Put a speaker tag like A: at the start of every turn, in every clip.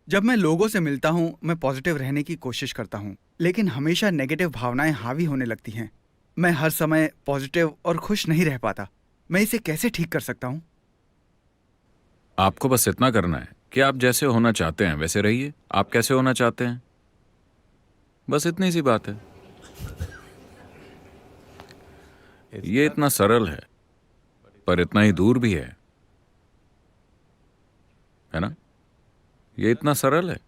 A: जब मैं लोगों से मिलता हूँ, मैं पॉजिटिव रहने की कोशिश करता हूँ, लेकिन हमेशा नेगेटिव भावनाएं हावी होने लगती हैं। मैं हर समय पॉजिटिव और खुश नहीं रह पाता। मैं इसे कैसे ठीक कर सकता हूँ?
B: आपको बस इतना करना है कि आप जैसे होना चाहते हैं वैसे रहिए। आप कैसे होना चाहते हैं, बस इतनी सी बात है। ये इतना सरल है, पर इतना ही दूर भी है ना? ये इतना सरल है।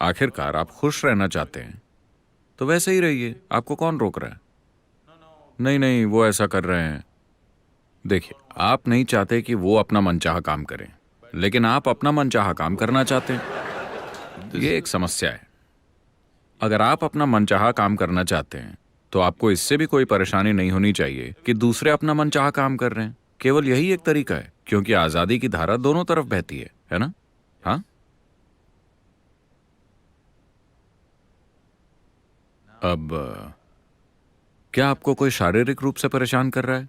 B: आखिरकार आप खुश रहना चाहते हैं तो वैसे ही रहिए। आपको कौन रोक रहा है? नहीं नहीं, वो ऐसा कर रहे हैं। देखिए, आप नहीं चाहते कि वो अपना मनचाहा काम करें, लेकिन आप अपना मनचाहा काम करना चाहते हैं। ये एक समस्या है। अगर आप अपना मनचाहा काम करना चाहते हैं तो आपको इससे भी कोई परेशानी नहीं होनी चाहिए कि दूसरे अपना मनचाहा काम कर रहे हैं। केवल यही एक तरीका है, क्योंकि आजादी की धारा दोनों तरफ बहती है ना? हाँ। अब क्या आपको कोई शारीरिक रूप से परेशान कर रहा है?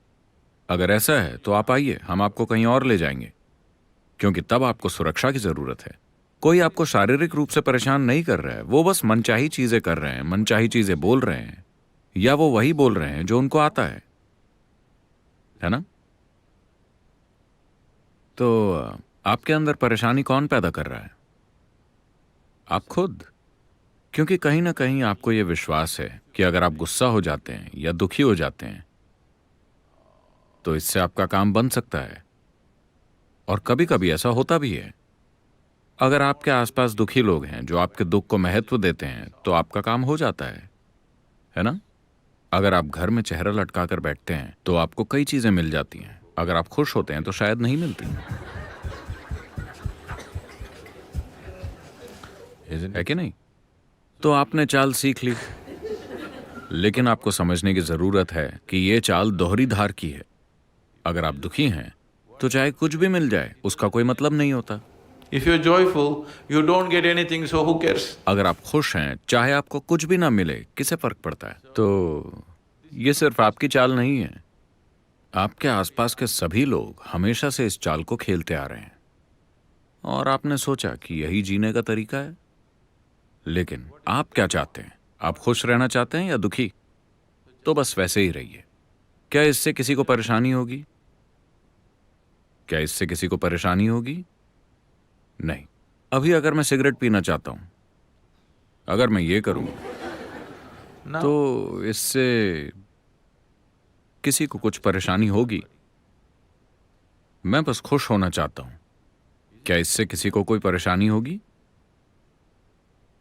B: अगर ऐसा है तो आप आइए, हम आपको कहीं और ले जाएंगे, क्योंकि तब आपको सुरक्षा की जरूरत है। कोई आपको शारीरिक रूप से परेशान नहीं कर रहा है, वो बस मनचाही चीजें कर रहे हैं, मनचाही चीजें बोल रहे हैं, या वो वही बोल रहे हैं जो उनको आता है ना? तो आपके अंदर परेशानी कौन पैदा कर रहा है? आप खुद। क्योंकि कहीं ना कहीं आपको यह विश्वास है कि अगर आप गुस्सा हो जाते हैं या दुखी हो जाते हैं तो इससे आपका काम बन सकता है, और कभी कभी ऐसा होता भी है। अगर आपके आसपास दुखी लोग हैं जो आपके दुख को महत्व देते हैं तो आपका काम हो जाता है ना? अगर आप घर में चेहरा लटका कर बैठते हैं तो आपको कई चीजें मिल जाती हैं। अगर आप खुश होते हैं तो शायद नहीं मिलती, है कि नहीं? तो आपने चाल सीख ली, लेकिन आपको समझने की जरूरत है कि यह चाल दोहरी धार की है। अगर आप दुखी हैं तो चाहे कुछ भी मिल जाए उसका कोई मतलब नहीं होता।
C: If you're joyful, you don't get anything, so who cares?
B: अगर आप खुश हैं, चाहे आपको कुछ भी ना मिले, किसे फर्क पड़ता है? तो ये सिर्फ आपकी चाल नहीं है। आपके आसपास के सभी लोग हमेशा से इस चाल को खेलते आ रहे हैं, और आपने सोचा कि यही जीने का तरीका है। लेकिन आप क्या चाहते हैं? आप खुश रहना चाहते हैं या दुखी? तो बस वैसे ही रहिए। क्या इससे किसी को परेशानी होगी? क्या इससे किसी को परेशानी होगी? नहीं। अभी अगर मैं सिगरेट पीना चाहता हूं, अगर मैं ये करूं
C: No.
B: तो इससे किसी को कुछ परेशानी होगी? मैं बस खुश होना चाहता हूं। क्या इससे किसी को कोई परेशानी होगी?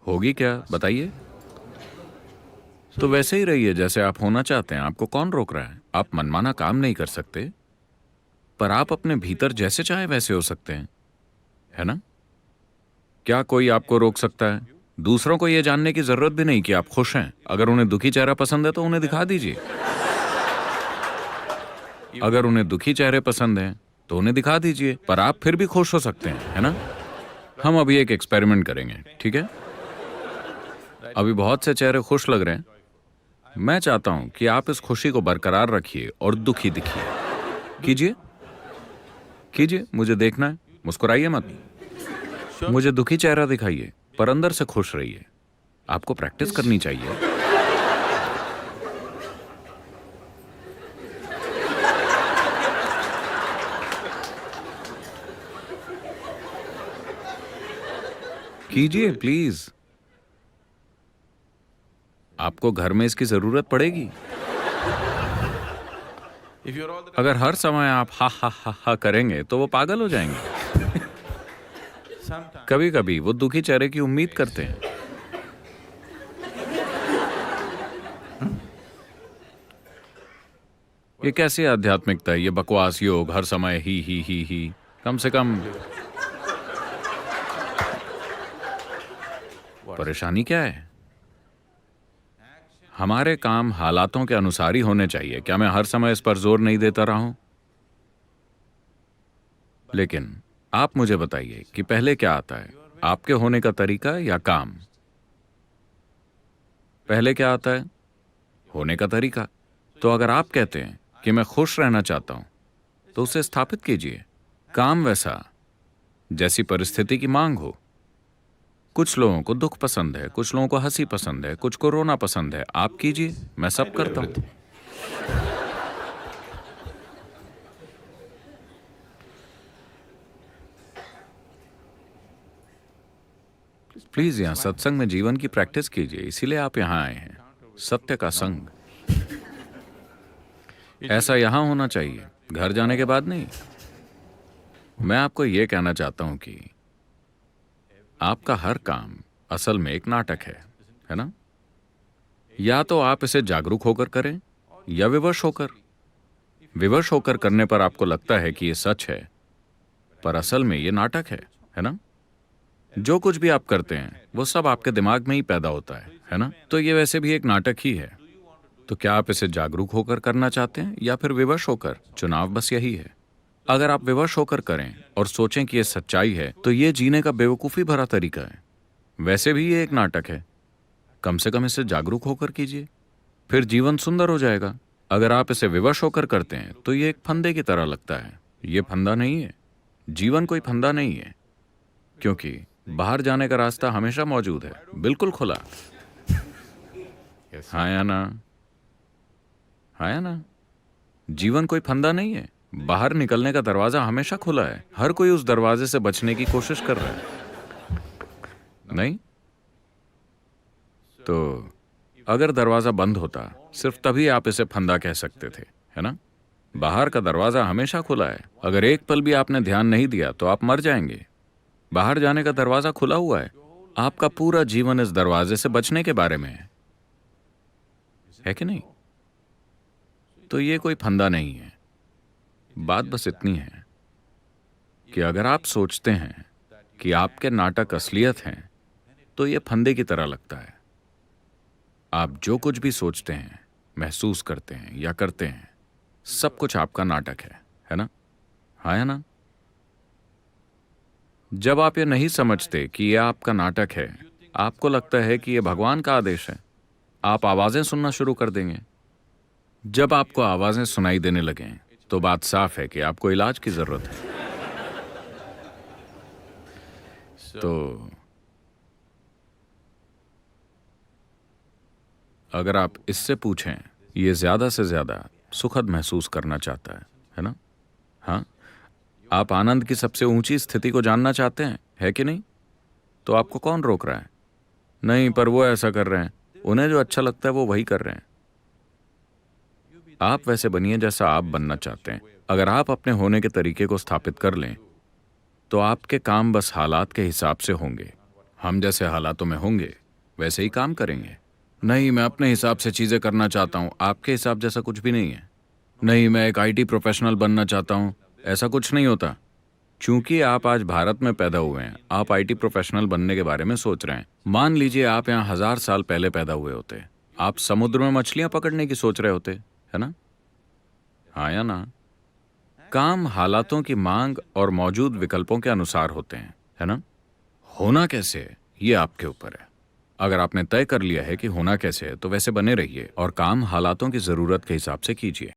B: होगी क्या, बताइए? तो वैसे ही रहिए जैसे आप होना चाहते हैं। आपको कौन रोक रहा है? आप मनमाना काम नहीं कर सकते, पर आप अपने भीतर जैसे चाहे वैसे हो सकते हैं, है ना? क्या कोई आपको रोक सकता है? दूसरों को यह जानने की जरूरत भी नहीं कि आप खुश हैं। अगर उन्हें दुखी चेहरा पसंद है तो उन्हें दिखा दीजिए। अगर उन्हें दुखी चेहरे पसंद हैं तो उन्हें दिखा दीजिए, पर आप फिर भी खुश हो सकते हैं, है ना? हम अभी एक एक्सपेरिमेंट करेंगे, ठीक है? अभी बहुत से चेहरे खुश लग रहे हैं। मैं चाहता हूं कि आप इस खुशी को बरकरार रखिए और दुखी दिखिए। कीजिए, कीजिए, मुझे देखना है। मुस्कुराइए मत, मुझे दुखी चेहरा दिखाइए, पर अंदर से खुश रहिए। आपको प्रैक्टिस करनी चाहिए। कीजिए प्लीज। आपको घर में इसकी जरूरत पड़ेगी।
C: If you're all the
B: अगर हर समय आप हा हा हा हा करेंगे तो वो पागल हो जाएंगे।
C: sometimes
B: कभी कभी वो दुखी चेहरे की उम्मीद करते हैं। ये कैसी आध्यात्मिकता है? ये बकवास योग, हर समय ही। कम से कम परेशानी क्या है? हमारे काम हालातों के अनुसार ही होने चाहिए। क्या मैं हर समय इस पर जोर नहीं देता रहा हूं? लेकिन आप मुझे बताइए कि पहले क्या आता है, आपके होने का तरीका या काम? पहले क्या आता है? होने का तरीका। तो अगर आप कहते हैं कि मैं खुश रहना चाहता हूं तो उसे स्थापित कीजिए। काम वैसा जैसी परिस्थिति की मांग हो। कुछ लोगों को दुख पसंद है, कुछ लोगों को हंसी पसंद है, कुछ को रोना पसंद है। आप कीजिए, मैं सब करता हूं। प्लीज यहाँ सत्संग में जीवन की प्रैक्टिस कीजिए, इसीलिए आप यहाँ आए हैं। सत्य का संग ऐसा यहां होना चाहिए, घर जाने के बाद नहीं। मैं आपको यह कहना चाहता हूं कि आपका हर काम असल में एक नाटक है ना? या तो आप इसे जागरूक होकर करें या विवश होकर। विवश होकर करने पर आपको लगता है कि यह सच है, पर असल में यह नाटक है ना? जो कुछ भी आप करते हैं वो सब आपके दिमाग में ही पैदा होता है ना? तो ये वैसे भी एक नाटक ही है। तो क्या आप इसे जागरूक होकर करना चाहते हैं या फिर विवश होकर? चुनाव बस यही है। अगर आप विवश होकर करें और सोचें कि यह सच्चाई है, तो यह जीने का बेवकूफ़ी भरा तरीका है। वैसे भी ये एक नाटक है। कम से कम इसे जागरूक होकर कीजिए, फिर जीवन सुंदर हो जाएगा। अगर आप इसे विवश होकर करते हैं तो ये एक फंदे की तरह लगता है। ये फंदा नहीं है, जीवन कोई फंदा नहीं है, क्योंकि बाहर जाने का रास्ता हमेशा मौजूद है, बिल्कुल खुला। हाँ या ना? हाँ या ना? जीवन कोई फंदा नहीं है, बाहर निकलने का दरवाजा हमेशा खुला है। हर कोई उस दरवाजे से बचने की कोशिश कर रहा है, नहीं? तो अगर दरवाजा बंद होता, सिर्फ तभी आप इसे फंदा कह सकते थे, है ना? बाहर का दरवाजा हमेशा खुला है। अगर एक पल भी आपने ध्यान नहीं दिया तो आप मर जाएंगे। बाहर जाने का दरवाजा खुला हुआ है। आपका पूरा जीवन इस दरवाजे से बचने के बारे में है कि नहीं? तो ये कोई फंदा नहीं है। बात बस इतनी है कि अगर आप सोचते हैं कि आपके नाटक असलियत हैं, तो ये फंदे की तरह लगता है। आप जो कुछ भी सोचते हैं, महसूस करते हैं या करते हैं, सब कुछ आपका नाटक है ना? हाँ या ना? जब आप ये नहीं समझते कि ये आपका नाटक है, आपको लगता है कि ये भगवान का आदेश है, आप आवाजें सुनना शुरू कर देंगे। जब आपको आवाजें सुनाई देने लगें, तो बात साफ है कि आपको इलाज की जरूरत है। तो अगर आप इससे पूछें, ये ज्यादा से ज्यादा सुखद महसूस करना चाहता है ना? हाँ, आप आनंद की सबसे ऊंची स्थिति को जानना चाहते हैं, है कि नहीं? तो आपको कौन रोक रहा है? नहीं, पर वो ऐसा कर रहे हैं, उन्हें जो अच्छा लगता है वो वही कर रहे हैं। आप वैसे बनिए जैसा आप बनना चाहते हैं। अगर आप अपने होने के तरीके को स्थापित कर लें, तो आपके काम बस हालात के हिसाब से होंगे। हम जैसे हालातों में होंगे वैसे ही काम करेंगे। नहीं, मैं अपने हिसाब से चीजें करना चाहता हूं, आपके हिसाब जैसा कुछ भी नहीं है। नहीं, मैं एक आईटी प्रोफेशनल बनना चाहता हूं, ऐसा कुछ नहीं होता। चूंकि आप आज भारत में पैदा हुए हैं, आप आईटी प्रोफेशनल बनने के बारे में सोच रहे हैं। मान लीजिए आप यहाँ 1000 साल पहले पैदा हुए होते, आप समुद्र में मछलियां पकड़ने की सोच रहे होते, है ना? हाँ या ना? काम हालातों की मांग और मौजूद विकल्पों के अनुसार होते हैं, है ना? होना कैसे है, ये आपके ऊपर है। अगर आपने तय कर लिया है कि होना कैसे है, तो वैसे बने रहिए और काम हालातों की जरूरत के हिसाब से कीजिए।